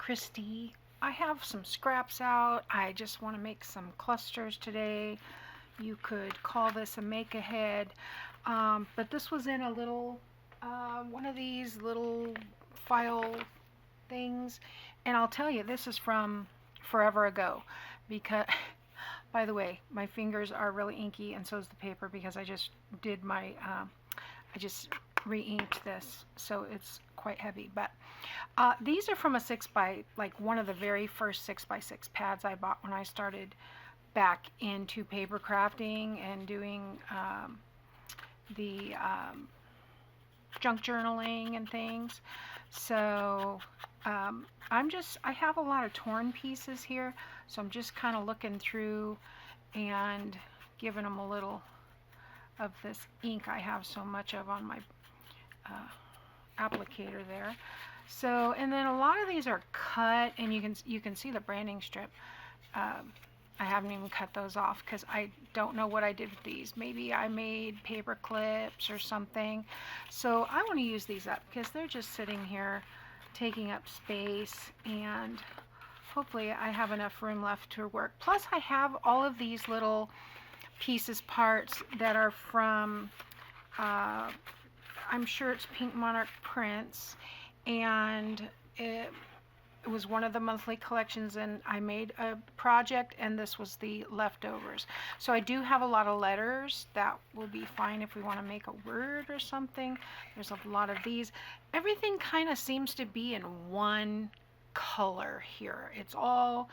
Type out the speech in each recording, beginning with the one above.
Kristi. I have some scraps out. I just want to make some clusters today. You could call this a make-ahead, but this was in a little, one of these little file things, and I'll tell you, this is from forever ago, because, by the way, my fingers are really inky, and so is the paper, because I just did my, I just re-inked this, so it's quite heavy. But these are from a 6x, like one of the very first 6x6 pads I bought when I started back into paper crafting and doing the junk journaling and things. So I have a lot of torn pieces here, so I'm just kind of looking through and giving them a little of this ink I have so much of on my applicator there. So, and then a lot of these are cut, and you can see the branding strip. I haven't even cut those off because I don't know what I did with these. Maybe I made paper clips or something. So I want to use these up because they're just sitting here taking up space, and hopefully I have enough room left to work. Plus I have all of these little pieces, parts that are from, I'm sure it's Pink Monarch Prints, and it was one of the monthly collections, and I made a project, and this was the leftovers. So I do have a lot of letters that will be fine if we want to make a word or something. There's a lot of these. Everything kind of seems to be in one color here. It's all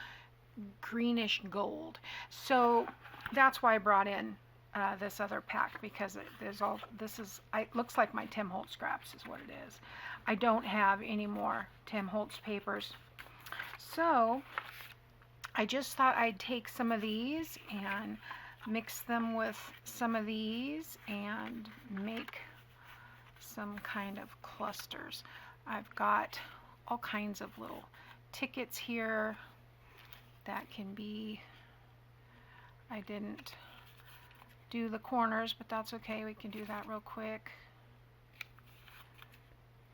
greenish gold. So that's why I brought in this other pack, because it looks like my Tim Holtz scraps is what it is. I don't have any more Tim Holtz papers. So I just thought I'd take some of these and mix them with some of these and make some kind of clusters. I've got all kinds of little tickets here that can be, I didn't do the corners, but that's okay. We can do that real quick.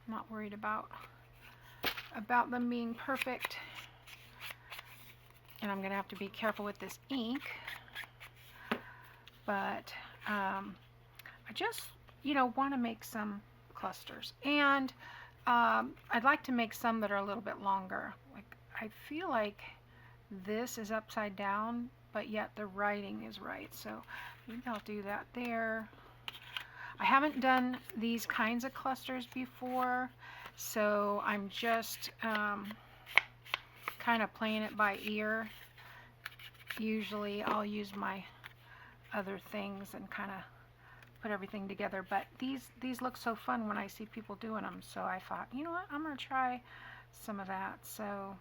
I'm not worried about them being perfect. And I'm going to have to be careful with this ink. But I just, want to make some clusters. And I'd like to make some that are a little bit longer. Like, I feel like this is upside down, but yet the writing is right. So maybe I'll do that there. I haven't done these kinds of clusters before, so I'm just kind of playing it by ear. Usually I'll use my other things and kind of put everything together, but these look so fun when I see people doing them, so I thought, you know what, I'm going to try some of that. So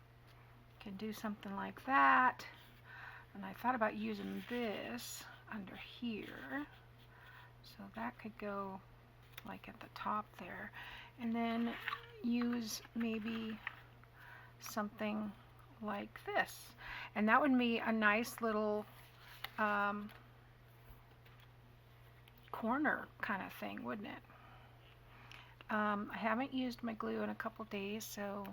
can do something like that. And I thought about using this under here, so that could go like at the top there, and then use maybe something like this, and that would be a nice little corner kind of thing, wouldn't it? I haven't used my glue in a couple days, so I'm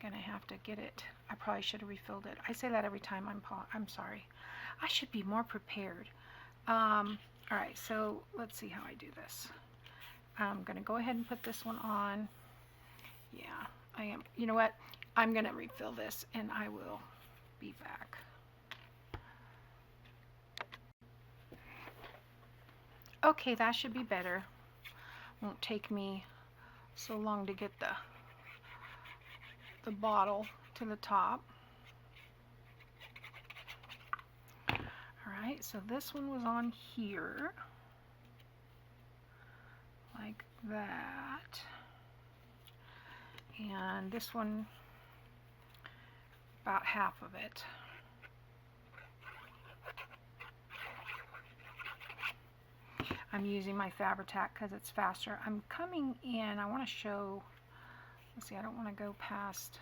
gonna have to get it. I probably should have refilled it. I say that every time. I'm sorry. I should be more prepared. Alright, so let's see how I do this. I'm going to go ahead and put this one on. Yeah, I am. You know what? I'm going to refill this, and I will be back. Okay, that should be better. Won't take me so long to get the bottle to the top. Alright, so this one was on here, like that, and this one, about half of it. I'm using my Fabri-Tac because it's faster. I'm coming in, I want to show, let's see, I don't want to go past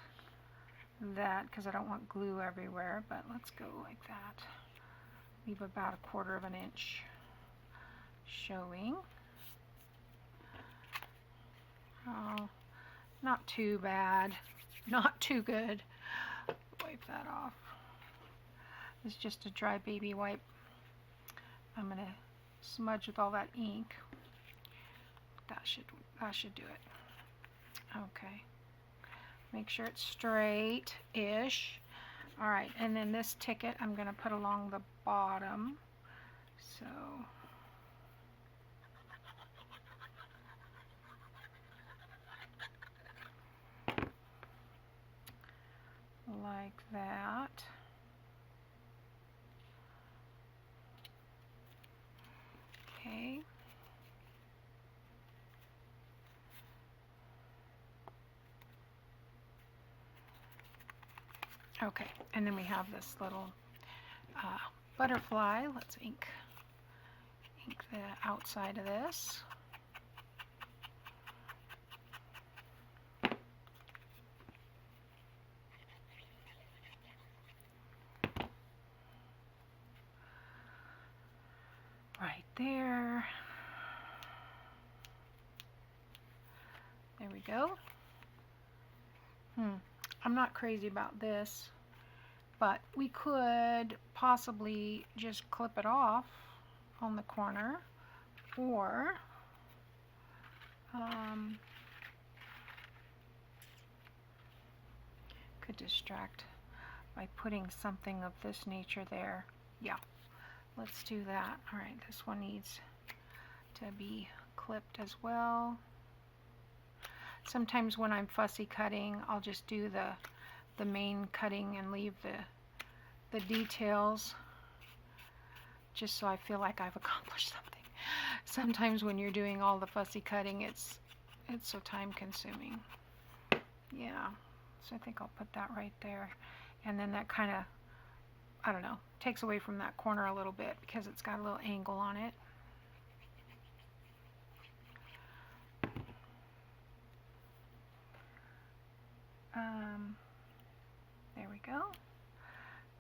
that because I don't want glue everywhere, but let's go like that. Leave about 1/4 of an inch showing. Oh, not too bad. not too good. Wipe that off. It's just a dry baby wipe. I'm going to smudge with all that ink. That should do it. Okay. Make sure it's straight-ish. All right, and then this ticket I'm going to put along the bottom. So like that. Okay. Okay, and then we have this little butterfly. Let's ink the outside of this. Right there. There we go. I'm not crazy about this, but we could possibly just clip it off on the corner, or could distract by putting something of this nature there. Yeah, let's do that. All right, this one needs to be clipped as well. Sometimes when I'm fussy cutting, I'll just do the main cutting and leave the details, just so I feel like I've accomplished something. Sometimes when you're doing all the fussy cutting, it's so time consuming. Yeah, so I think I'll put that right there. And then that kind of, I don't know, takes away from that corner a little bit because it's got a little angle on it. There we go.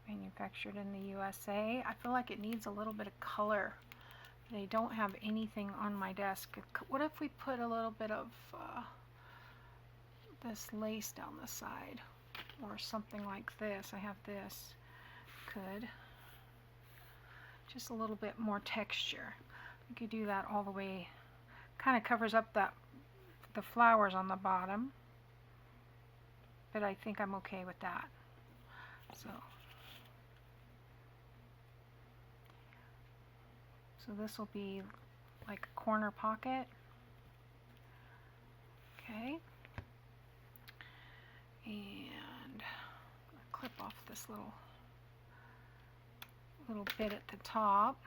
Manufactured in the USA. I feel like it needs a little bit of color. They don't have anything on my desk. What if we put a little bit of this lace down the side or something like this? I have this. Could. Just a little bit more texture. We could do that all the way. Kind of covers up the flowers on the bottom. But I think I'm okay with that. So this will be like a corner pocket. Okay. And I'll clip off this little bit at the top.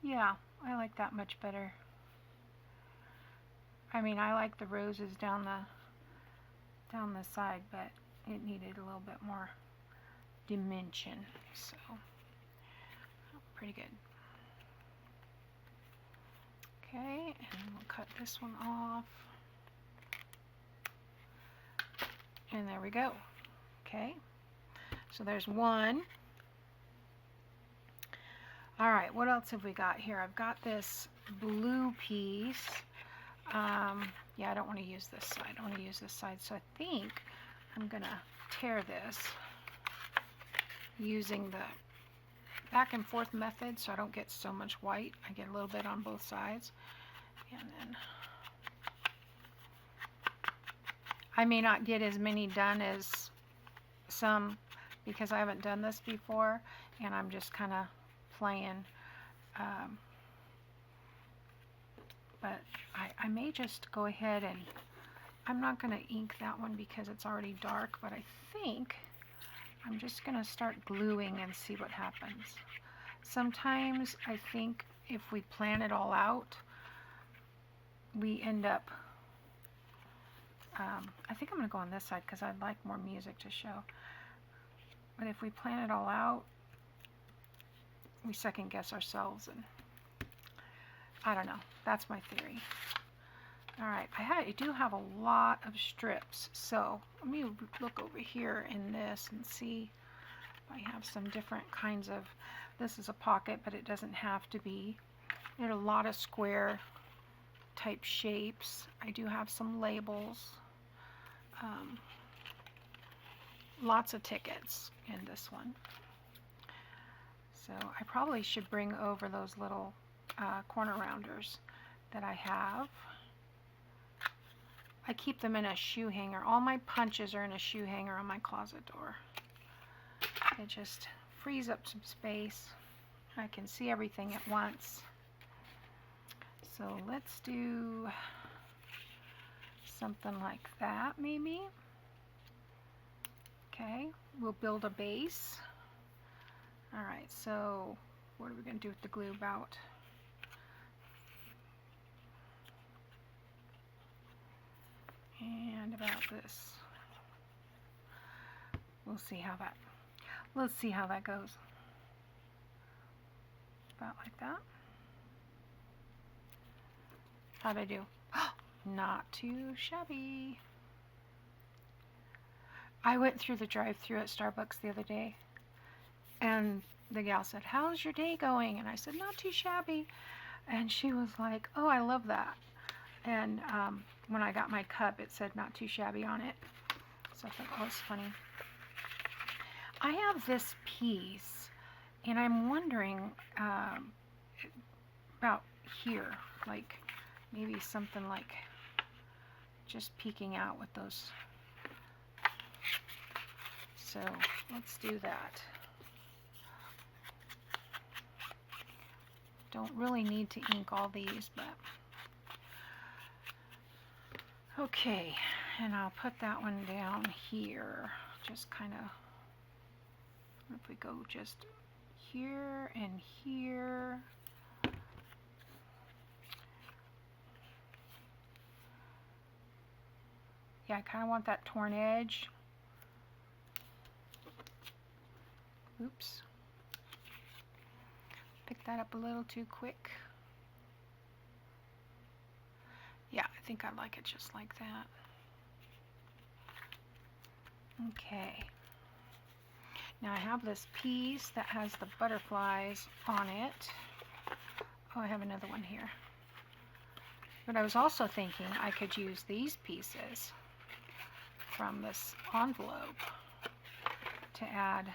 Yeah, I like that much better. I mean, I like the roses down the side, but it needed a little bit more dimension, so pretty good. Okay, and we'll cut this one off. And there we go. Okay, so there's one. All right, what else have we got here? I've got this blue piece. Yeah, I don't want to use this side. I want to use this side. So I think I'm going to tear this using the back and forth method so I don't get so much white. I get a little bit on both sides. And then I may not get as many done as some because I haven't done this before and I'm just kind of playing. But I may just go ahead and I'm not going to ink that one because it's already dark, but I think I'm just going to start gluing and see what happens. Sometimes I think if we plan it all out, we end up, I think I'm going to go on this side because I'd like more music to show. But if we plan it all out, we second guess ourselves, and I don't know. That's my theory. All right, I do have a lot of strips, so let me look over here in this and see if I have some different kinds of, this is a pocket, but it doesn't have to be. There are a lot of square type shapes. I do have some labels. Lots of tickets in this one. So I probably should bring over those little corner rounders that I have. I keep them in a shoe hanger. All my punches are in a shoe hanger on my closet door. It just frees up some space. I can see everything at once. So let's do something like that maybe. Okay, we'll build a base. All right, so what are we going to do with the glue about? And about this. We'll see how that, let's see how that goes. About like that. How'd I do? Not too shabby. I went through the drive-thru at Starbucks the other day, and the gal said, "How's your day going?" And I said, "Not too shabby." And she was like, "Oh, I love that." And when I got my cup, it said "Not too shabby" on it. So I thought, oh, it's funny. I have this piece, and I'm wondering about here, like maybe something like just peeking out with those. So let's do that. Don't really need to ink all these, but okay. And I'll put that one down here. Just kind of, if we go just here and here. Yeah, I kind of want that torn edge. Oops. Pick that up a little too quick. Yeah, I think I like it just like that. Okay. Now I have this piece that has the butterflies on it. Oh, I have another one here. But I was also thinking I could use these pieces from this envelope to add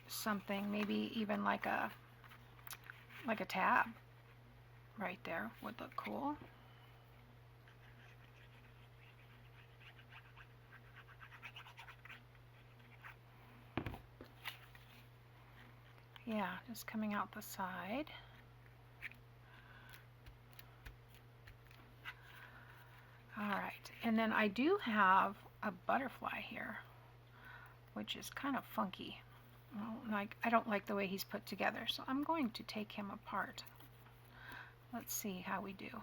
something, maybe even like a tab right there would look cool. Yeah, just coming out the side. All right, and then I do have a butterfly here, which is kind of funky. I don't like the way he's put together, so I'm going to take him apart. Let's see how we do.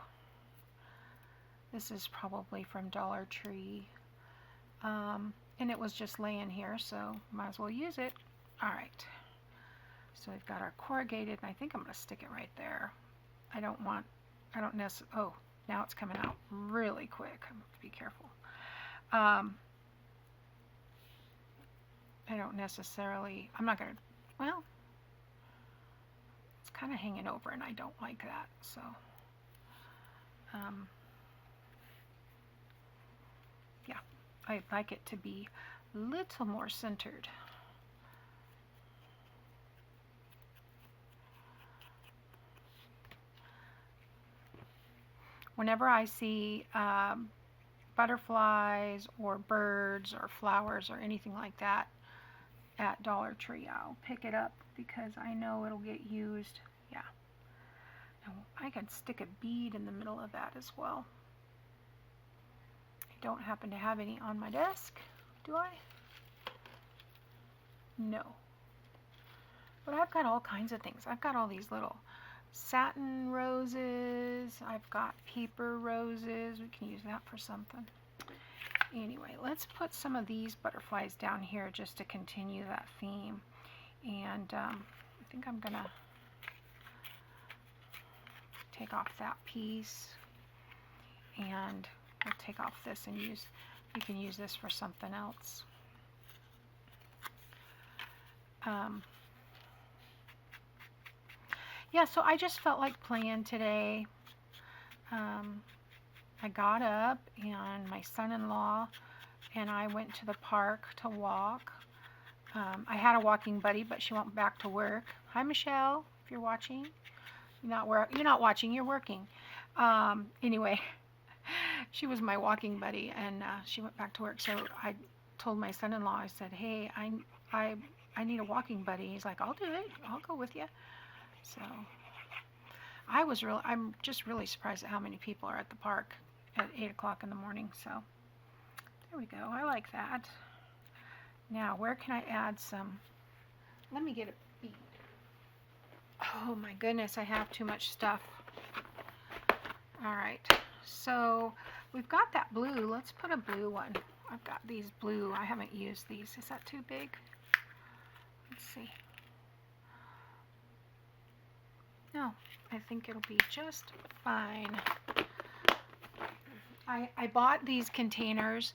This is probably from Dollar Tree, and it was just laying here, so might as well use it. All right, so we've got our corrugated, and I think I'm going to stick it right there. I don't necessarily, oh, now it's coming out really quick. I have to be careful. I don't necessarily, I'm not going to, well, it's kind of hanging over and I don't like that, so, yeah, I'd like it to be a little more centered. Whenever I see butterflies or birds or flowers or anything like that at Dollar Tree, I'll pick it up because I know it'll get used. Yeah. Now, I can stick a bead in the middle of that as well. I don't happen to have any on my desk, do I? No. But I've got all kinds of things. I've got all these little satin roses. I've got paper roses. We can use that for something. Anyway, let's put some of these butterflies down here just to continue that theme. And I think I'm gonna take off that piece, and we'll take off this and use, you can use this for something else. yeah, so I just felt like playing today. I got up and my son-in-law and I went to the park to walk. I had a walking buddy, but she went back to work. Hi, Michelle, if you're watching. You're not watching, you're working. Anyway, she was my walking buddy, and she went back to work. So I told my son-in-law, I said, hey, I need a walking buddy. He's like, I'll do it. I'll go with you. So I'm just really surprised at how many people are at the park at 8 o'clock in the morning. So there we go. I like that. Now, where can I add some? Let me get a bead. Oh my goodness, I have too much stuff. All right, so we've got that blue. Let's put a blue one. I've got these blue. I haven't used these. Is that too big? Let's see. No, I think it'll be just fine. I bought these containers.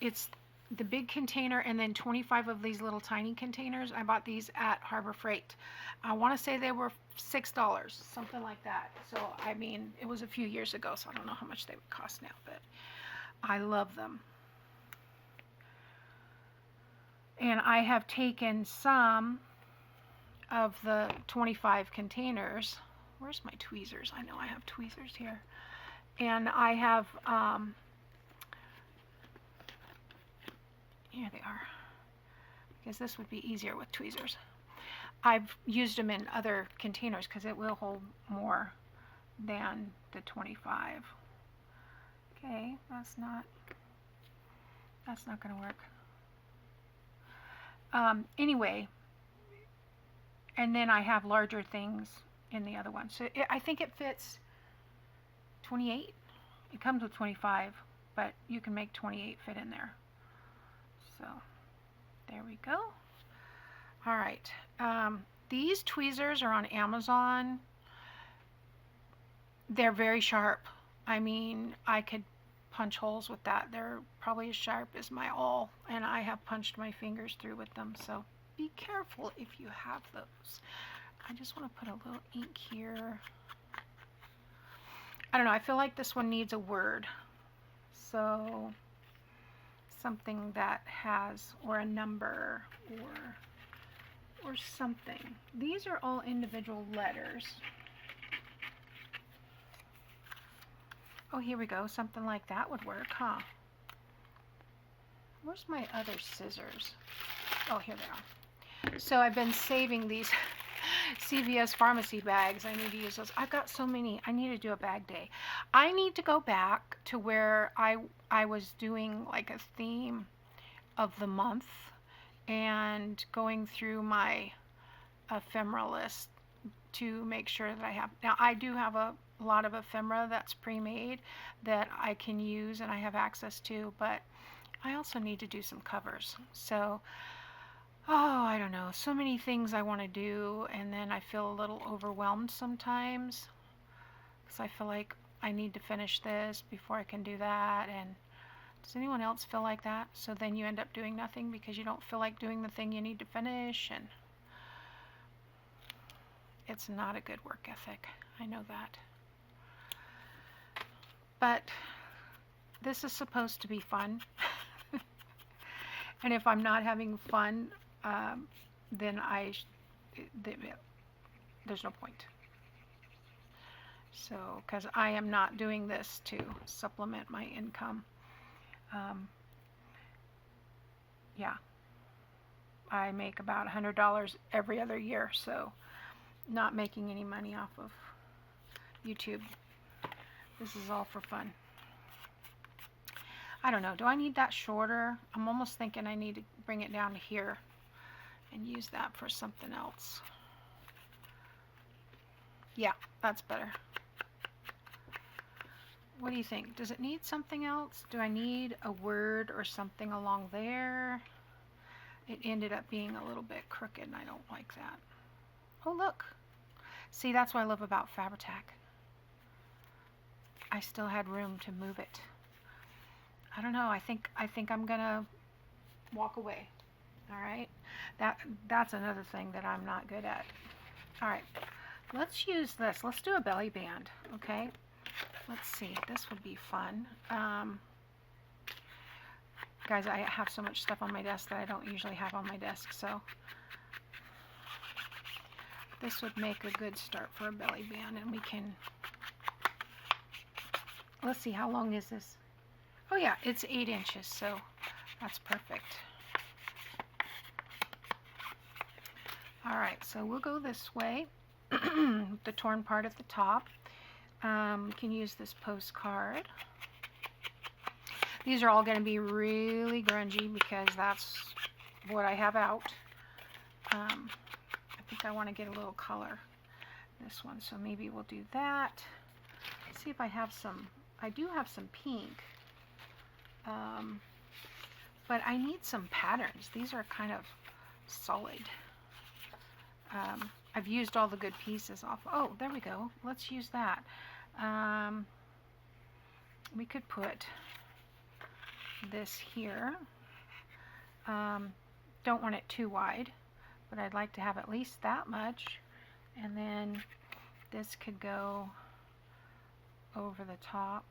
It's the big container and then 25 of these little tiny containers. I bought these at Harbor Freight. I want to say they were $6, something like that. So, I mean, it was a few years ago, so I don't know how much they would cost now, but I love them. And I have taken some of the 25 containers. Where's my tweezers? I know I have tweezers here. And I have, here they are, because this would be easier with tweezers. I've used them in other containers because it will hold more than the 25. Okay, that's not going to work. Anyway, and then I have larger things in the other one. So I think it fits 28. It comes with 25, but you can make 28 fit in there. So there we go. All right. These tweezers are on Amazon. They're very sharp. I mean, I could punch holes with that. They're probably as sharp as my awl, and I have punched my fingers through with them. So be careful if you have those. I just want to put a little ink here. I don't know. I feel like this one needs a word. So something that has, or a number, or something. These are all individual letters. Oh, here we go. Something like that would work, huh? Where's my other scissors? Oh, here they are. So I've been saving these CVS pharmacy bags. I need to use those. I've got so many. I need to do a bag day. I need to go back to where I was doing like a theme of the month and going through my ephemera list to make sure that I have. Now, I do have a lot of ephemera that's pre-made that I can use and I have access to, but I also need to do some covers. So, oh, I don't know, so many things I want to do, and then I feel a little overwhelmed sometimes because I feel like I need to finish this before I can do that. And does anyone else feel like that? So then you end up doing nothing because you don't feel like doing the thing you need to finish, and it's not a good work ethic. I know that. But this is supposed to be fun. And if I'm not having fun, then there's no point. So, because I am not doing this to supplement my income. Yeah. I make about $100 every other year, so not making any money off of YouTube. This is all for fun. I don't know. Do I need that shorter? I'm almost thinking I need to bring it down to here and use that for something else. Yeah, that's better. What do you think? Does it need something else? Do I need a word or something along there? It ended up being a little bit crooked and I don't like that. Oh, look. See, that's what I love about Fabri-Tac. I still had room to move it. I don't know. I think I'm gonna walk away. All right. That's another thing that I'm not good at. All right, let's use this. Let's do a belly band, okay? Let's see, this would be fun. Guys, I have so much stuff on my desk that I don't usually have on my desk, so this would make a good start for a belly band, and we can, let's see, how long is this? Oh yeah, it's 8 inches, so that's perfect. All right, so we'll go this way, the torn part at the top. We can use this postcard. These are all going to be really grungy because that's what I have out. I think I want to get a little color this one, so maybe we'll do that. Let's see if I have some. I do have some pink, but I need some patterns. These are kind of solid. I've used all the good pieces off. Oh, there we go. Let's use that. We could put this here. Don't want it too wide, but I'd like to have at least that much. And then this could go over the top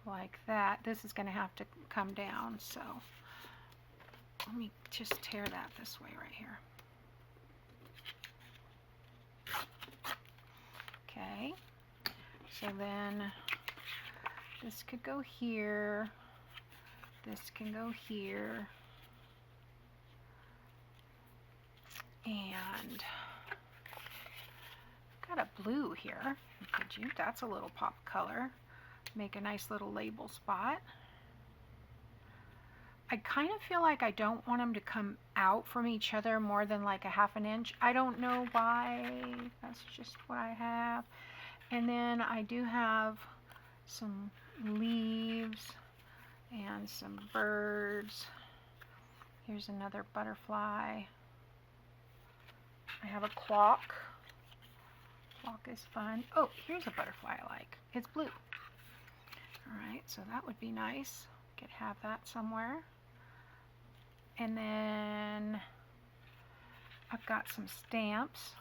like that. This is going to have to come down, so let me just tear that this way right here. Okay, so then this could go here, this can go here, and got a blue here. That's a little pop color. Make a nice little label spot. I kind of feel like I don't want them to come out from each other more than like a ½ an inch. I don't know why. That's just what I have. And then I do have some leaves and some birds. Here's another butterfly. I have a clock. Clock is fun. Oh, here's a butterfly I like. It's blue. Alright, so that would be nice. Could have that somewhere. And then I've got some stamps.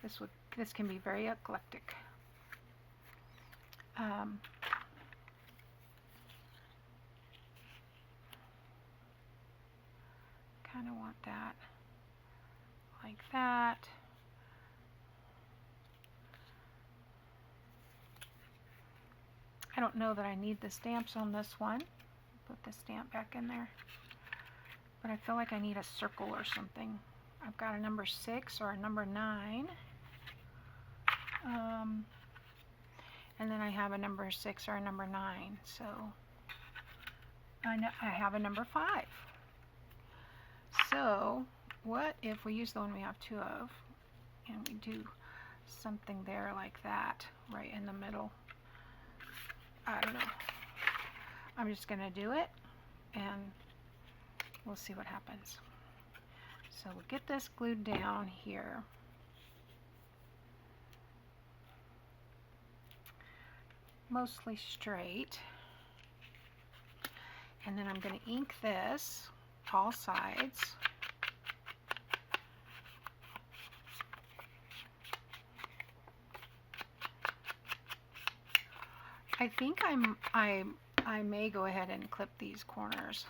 This can be very eclectic. Kind of want that like that. I don't know that I need the stamps on this one. Put the stamp back in there. But I feel like I need a circle or something. I've got a number 6 or a number 9. And then I have a number 6 or a number 9. So I have a number 5. So what if we use the one we have 2 of and we do something there like that right in the middle? I don't know. I'm just going to do it and we'll see what happens. So we'll get this glued down here. Mostly straight. And then I'm going to ink this all sides. I think I may go ahead and clip these corners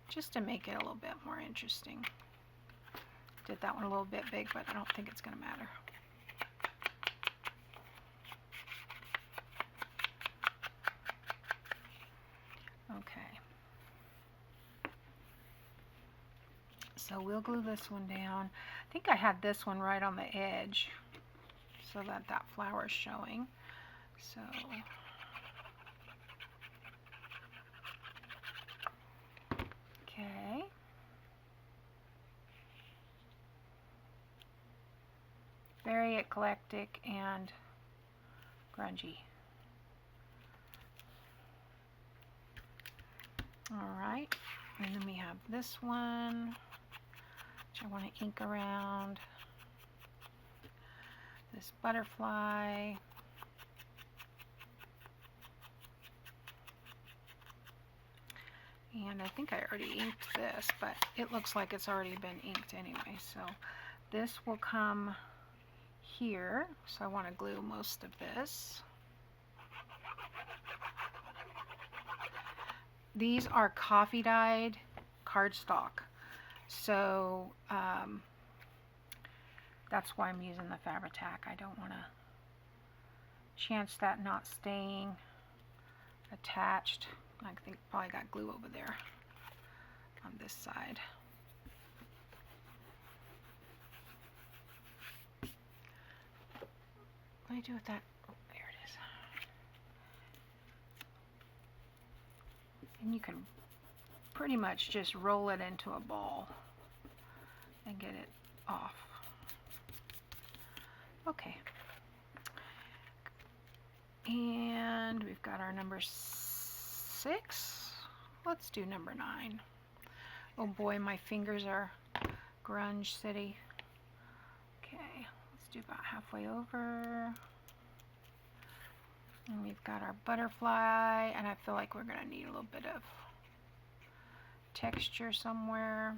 just to make it a little bit more interesting. Did that one a little bit big, but I don't think it's going to matter. Okay. So we'll glue this one down. I think I had this one right on the edge so that that flower is showing. So okay. Very eclectic and grungy. All right, and then we have this one, which I want to ink around. This butterfly. And I think I already inked this, but it looks like it's already been inked anyway. So this will come here. So I want to glue most of this. These are coffee dyed cardstock. So that's why I'm using the Fabri-Tac. I don't want to chance that not staying attached. I think probably got glue over there on this side. What do I do with that? Oh, there it is. And you can pretty much just roll it into a ball and get it off. Okay. And we've got our number 6. Let's do number 9. Oh boy, my fingers are grunge city. Okay, let's do about halfway over. And we've got our butterfly, and I feel like we're going to need a little bit of texture somewhere.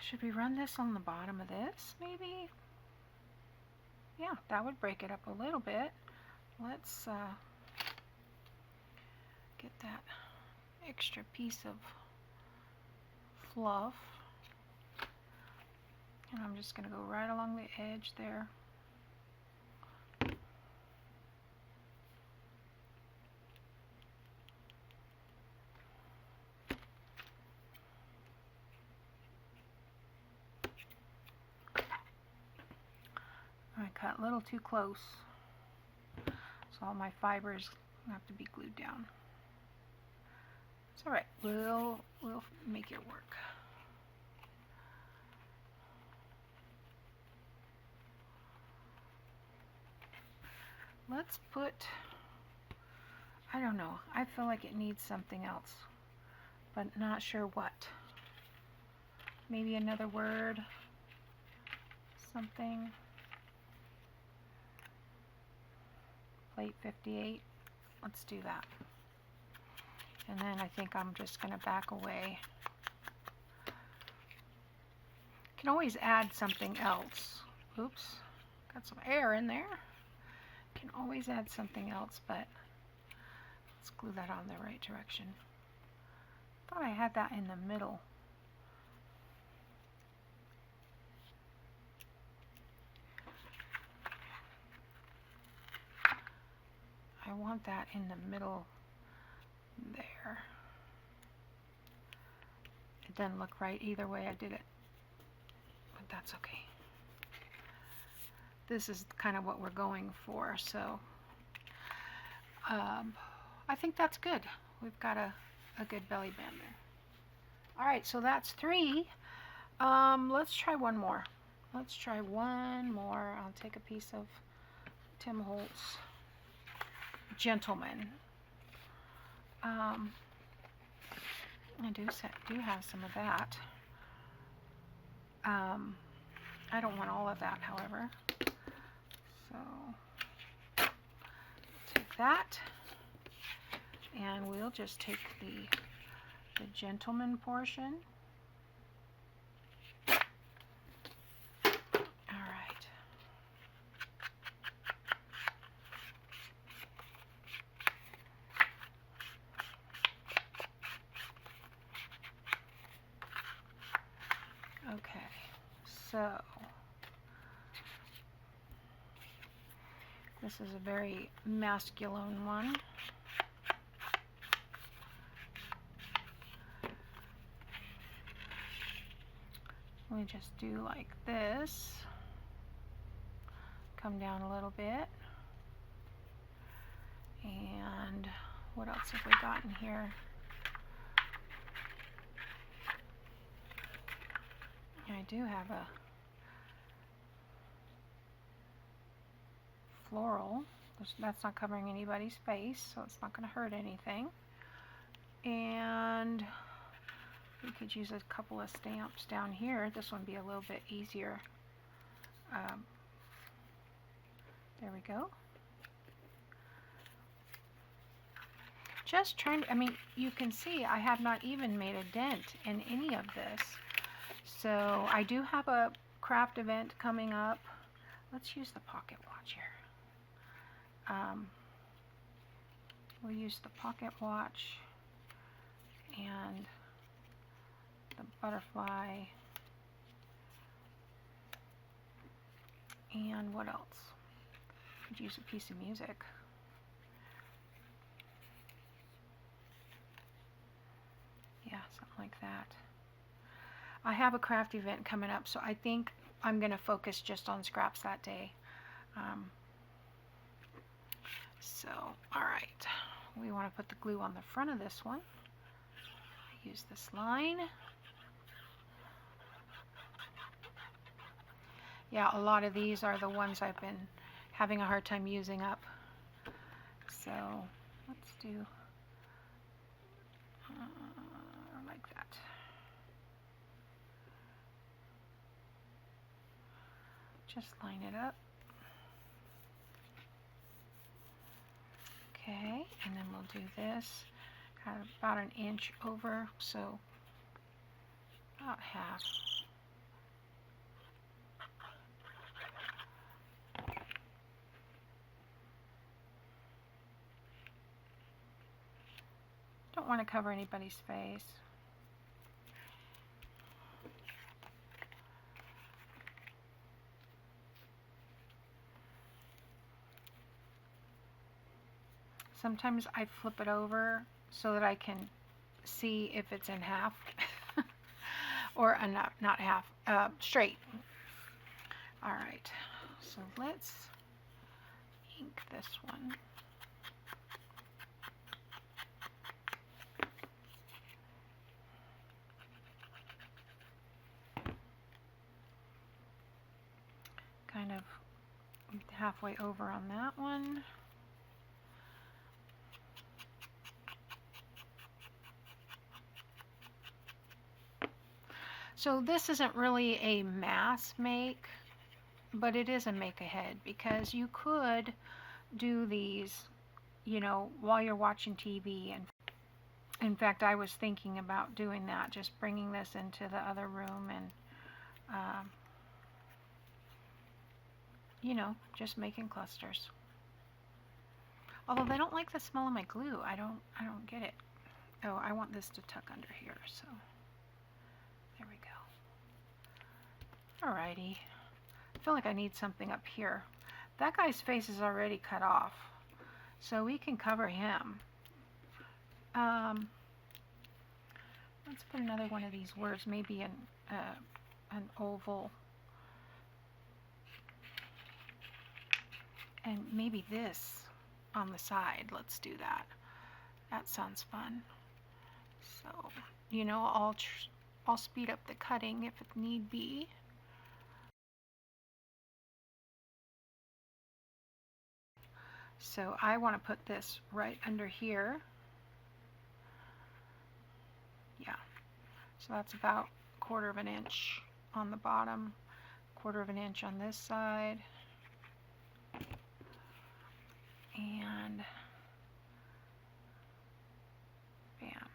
Should we run this on the bottom of this, maybe? Yeah, that would break it up a little bit. Let's get that extra piece of fluff. And I'm just going to go right along the edge there. I cut a little too close, so all my fibers have to be glued down. It's all right. We'll make it work. Let's put, I don't know, I feel like it needs something else, but not sure what. Maybe another word, something. Plate 58, let's do that. And then I think I'm just going to back away. Can always add something else. Oops, got some air in there. Can always add something else, but let's glue that on the right direction. Thought I had that in the middle. I want that in the middle there. It doesn't look right either way I did it, but that's okay. This is kind of what we're going for, so I think that's good. We've got a good belly band there. All right, so that's 3. Let's try one more. Let's try one more. I'll take a piece of Tim Holtz Gentleman. I do have some of that. I don't want all of that, however. So take that, and we'll just take the Gentleman portion. All right. Okay, so this is a very masculine one. We just do like this, come down a little bit, and what else have we got in here? I do have a floral. That's not covering anybody's face, so it's not going to hurt anything. And we could use a couple of stamps down here. This one would be a little bit easier There we go. Just trying to, I mean, you can see I have not even made a dent in any of this. So I do have a craft event coming up. Let's use the pocket watch here. We'll use the pocket watch and the butterfly. And what else? Could use a piece of music. Yeah, something like that. I have a craft event coming up, so I think I'm going to focus just on scraps that day. So, alright. We want to put the glue on the front of this one. Use this line. Yeah, a lot of these are the ones I've been having a hard time using up. So, let's do like that. Just line it up. Okay, and then we'll do this kind of about an inch over, so about half. Don't want to cover anybody's face. Sometimes I flip it over so that I can see if it's in half or not half, straight. All right, so let's ink this one. Kind of halfway over on that one. So this isn't really a mass make, but it is a make ahead, because you could do these, you know, while you're watching TV. And in fact, I was thinking about doing that, just bringing this into the other room and, you know, just making clusters. Although they don't like the smell of my glue. I don't get it. Oh, I want this to tuck under here, so there we go. Alrighty. I feel like I need something up here. That guy's face is already cut off, so we can cover him. Let's put another one of these words, maybe an oval. And maybe this on the side. Let's do that. That sounds fun. So, you know, I'll speed up the cutting if it need be. So I want to put this right under here. Yeah. So that's about 1/4 of an inch on the bottom, 1/4 of an inch on this side. And bam.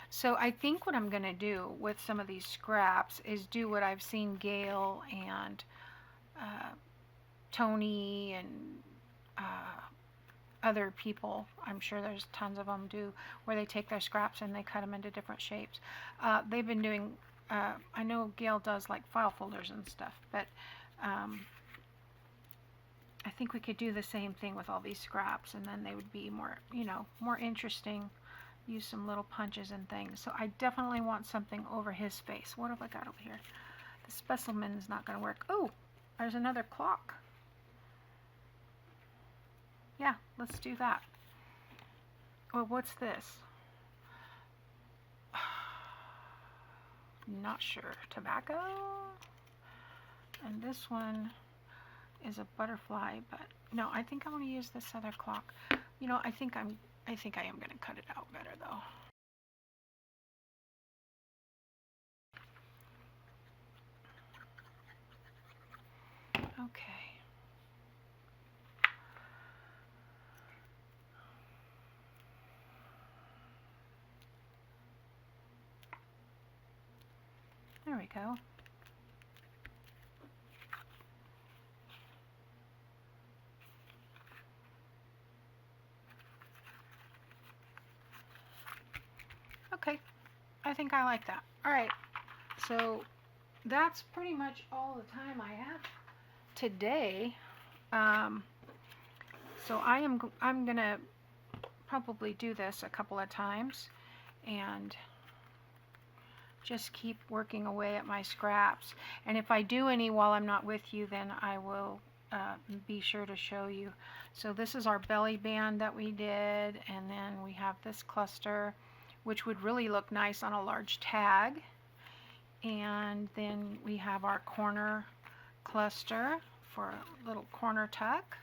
So I think what I'm going to do with some of these scraps is do what I've seen Gail and Tony and other people, I'm sure there's tons of them, do, where they take their scraps and they cut them into different shapes. They've been doing, I know Gail does like file folders and stuff, but I think we could do the same thing with all these scraps, and then they would be more, you know, more interesting. Use some little punches and things. So I definitely want something over his face. What have I got over here? The specimen is not going to work. Oh, there's another clock. Yeah, let's do that. Oh, what's this? Not sure. Tobacco? And this one is a butterfly, but no, I think I want to use this other clock. You know, I think I am going to cut it out better though. Okay. There we go. Okay, I think I like that. All right, so that's pretty much all the time I have today. So I'm gonna probably do this a couple of times and just keep working away at my scraps. And if I do any while I'm not with you, then I will be sure to show you. So this is our belly band that we did, and then we have this cluster, which would really look nice on a large tag. And then we have our corner cluster for a little corner tuck.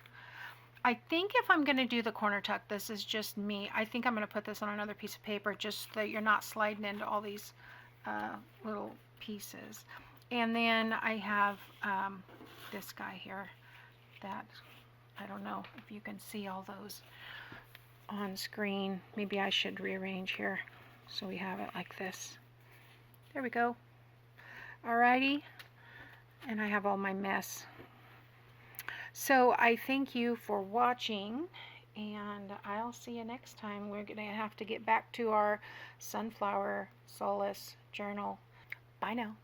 I think if I'm going to do the corner tuck, this is just me, I think I'm going to put this on another piece of paper just so that you're not sliding into all these little pieces. And then I have this guy here that, I don't know if you can see all those on screen. Maybe I should rearrange here so we have it like this. There we go. Alrighty, and I have all my mess. So I thank you for watching, and I'll see you next time. We're going to have to get back to our Sunflower Solace journal. Bye now.